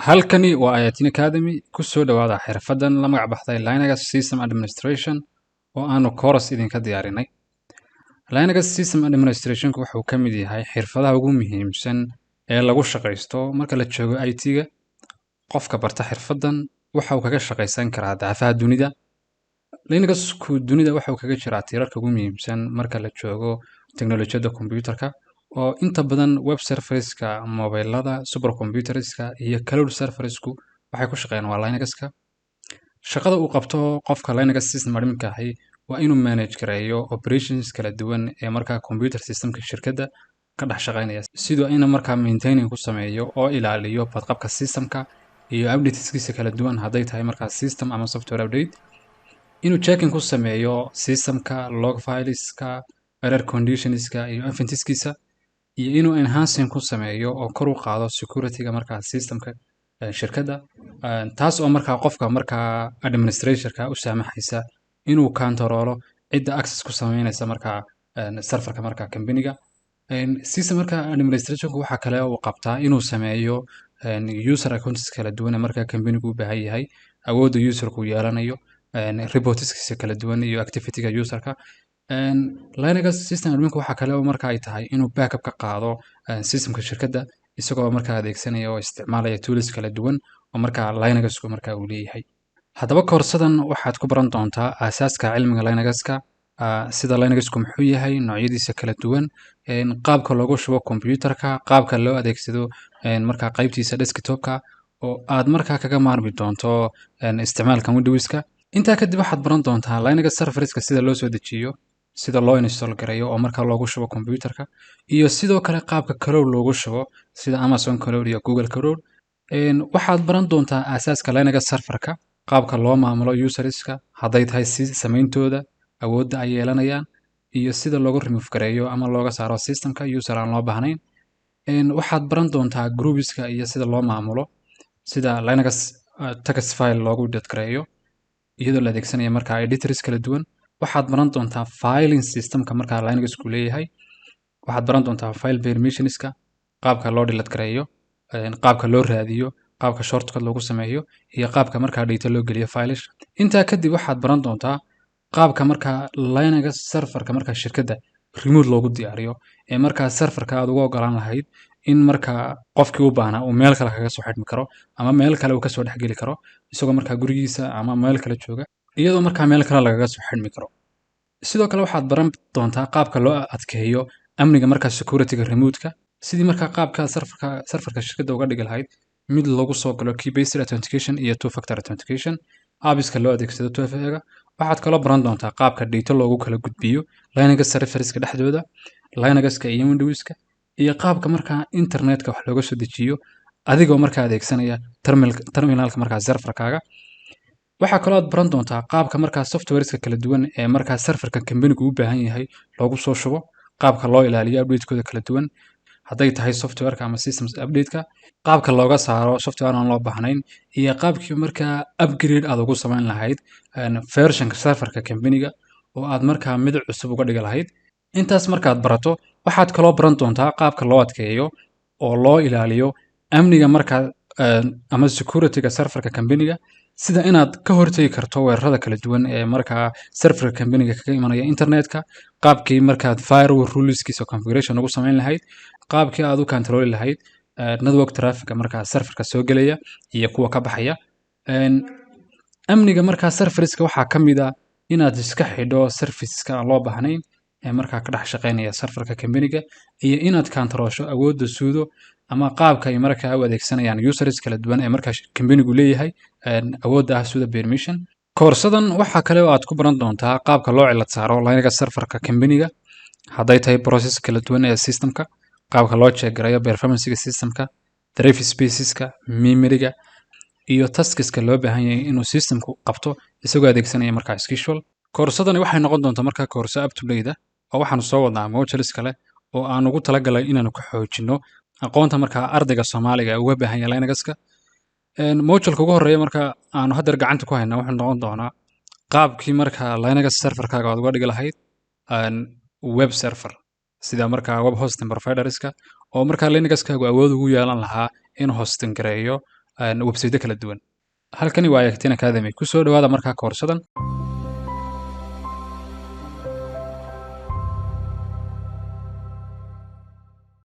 halkani waa Ayatin Academy ku soo dhawaada xirfadan la magac baxday Linux System Administration oo aanu course idinka diyaarinay. Linux System Administration wuxuu ka mid yahay xirfadaha ugu muhiimsan ee lagu shaqeysto marka la joogo IT-ga. Qofka barta xirfadan waxa uu kaga shaqeysan karaa daafaha dunida. Linux-ku dunida waxa uu kaga jiraa tiirarka ugu muhiimsan marka la joogo teknolojiyadda kombiyuutarka oo inta badan web serverska, mobilada, supercomputerska iyo cloud serversku waxay ku shaqeeyaan waa Linux-ka. Shaqada uu qabto qofka Linux system admin-ka ahi waa inuu manage gareeyo operations kala duwan ee markaa computer systemka shirkadda ka dhex shaqeynaya, sidoo ayna markaa maintaining ku sameeyo oo ilaaliyo badqabka systemka iyo updateskiisa kala duwan hadday tahay markaa system ama software update. Inuu checking ku sameeyo systemka, log fileska, error conditionska iyo eventskiisa, iyo inuu enhancing ku sameeyo oo kor u qaado security-ga markaa systemka shirkadda, taas oo markaa qofka markaa administratorka u saamaxaysa inuu kantaroolo cidda access ku sameynaysa markaa serverka markaa company-ga. System markaa administratorku waxa kale oo uu qabtaa inuu sameeyo user accounts kala duwan markaa company-gu u baahan yahay, awoodda userku yeelanayo, reportskiisa kala duwan iyo activity-ga userka. Linux system admin-ku waxa kale oo markaa ay tahay inuu backup ka qaado systemka shirkadda isagoo markaa adeegsanaya oo isticmaalaya tools kala duwan oo markaa Linux-ku markaa uu leeyahay. Haddaba koorsadan waxaad ku baran doontaa aasaaska cilmiga Linux-ka, sida Linux-ku muxuu yahay, noocyadiisa kala duwan, qaabka loogu shubo kombiyuutarka, qaabka loo adeegsado markaa qaybtiisa desktop-ka oo aad markaa kaga maarmi doonto isticmaalka Windows-ka. Intaa kadib waxaad baran doontaa Linux serverska sida loo soo dejiyo, sida loo install gareeyo oo markaa loogu shubo kombiyuutarka, iyo sidoo kale qaabka cloud loogu shubo sida Amazon Cloud iyo Google Cloud. Waxaad baran doontaa aasaaska Linux serverka, qaabka loo maamulo userska hadday tahay sameyntooda, awoodda ay yeelanayaan, iyo sida loogu remove gareeyo ama looga saaro systemka user aan loo baahnayn. Waxaad baran doontaa groups-ka iyo sida loo maamulo, sida Linux text file loogu edit gareeyo iyadoo la adeegsanayo markaa editors kala duwan. Waxaad baran doontaa filing systemka markaa Linux-ku leeyahay. Waxaad baran doontaa file permissionska, qaabka loo delete gareeyo, qaabka loo raadiyo, qaabka shortcut loogu sameeyo, iyo qaabka markaa data loo geliyo files. Intaa kadib waxaad baran doontaa qaabka markaa Linux serverka markaa shirkadda remote loogu diyaariyo ee markaa serverka aad ugu ogolaan lahayd in markaa qofkii u baahnaa uu meel kale kaga soo xidhmi karo ama meel kale uu ka soo dhex geli karo isagoo markaa gurigiisa ama meel kale jooga iyadoo markaa meel kale lagaga soo xidhmi karo. Sidoo kale waxaad baran doontaa qaabka loo adkeeyo amniga markaa security-ga remote-ka, sidii markaa qaabka serverka shirkadda uga dhigi lahayd mid lagu soo galo key-based authentication iyo two-factor authentication, apps-ka loo adeegsado 2FA-ga. Waxaad kaloo baran doontaa qaabka data loogu kala gudbiyo Linux serverska dhexdooda, Linux-ka iyo Windows-ka, iyo qaabka markaa internet-ka wax looga soo dejiyo adigoo markaa adeegsanaya terminalka markaa serverkaaga. Waxaa kaloo aad baran doontaa qaabka markaa softwareska kala duwan ee markaa serverka company-gu u baahan yahay loogu soo shubo, qaabka loo ilaaliyo update-kooda kala duwan hadday tahay softwareka ama systems update-ka, qaabka looga saaro software aan loo baahnayn, iyo qaabkii markaa upgrade aad ugu samayn lahayd versionka serverka company-ga oo aad markaa mid cusub uga dhigi lahayd. Intaas markaad barato waxaad kaloo baran doontaa qaabka loo adkeeyo oo loo ilaaliyo amniga markaa ama security-ga serverka company-ga, sida inaad ka hortagi karto weerarada kala duwan ee markaa serverka company-ga kaga imanaya internet-ka, qaabkii markaad firewall ruleskiisa configuration ugu samayn lahayd, qaabkii aad u control lahayd network traffic markaa serverka soo gelaya iyo kuwa ka baxaya. Amniga markaa serverska waxaa ka mid ah inaad iska xidho serviceska aan loo baahnayn ee markaa ka dhex shaqeynaya serverka company-ga, iyo inaad kantaroosho awoodda sudo ama qaabka ay markaa u adeegsanayaan users kala duwan ee markaa company-gu leeyahay, awoodda ah sudo permission. Koorsadan waxaa kale oo aad ku baran doontaa qaabka loo cilad saaro Linux serverka company-ga hadday tahay process kala duwan ee systemka, qaabka loo check gareeyo performance-ga systemka, drive spaces-ka, memory-ga, iyo taskiska loo baahan yahay inuu systemku qabto isagoo adeegsanaya markaa schedule. Koorsadani waxay noqon doontaa markaa koorso up to date ah oo waxaanu soo wadnaa modules kale oo aan ugu talagalay inaanu ku xoojino aqoonta markaa ardayga Soomaaliga uga baahan yahay Linux-ka. Module-ka ugu horeeya markaa aanu hadda gacanta ku haynaa wuxuu noqon doonaa qaabkii markaa Linux serverkaaga aad uga dhigi lahayd web server sida markaa web hosting providerska oo markaa Linux-kaagu awood ugu yeelan lahaa in hosting gareeyo website kala duwan. Halkani waa Actin Academy. Ku soo dhawaada markaa koorsadan.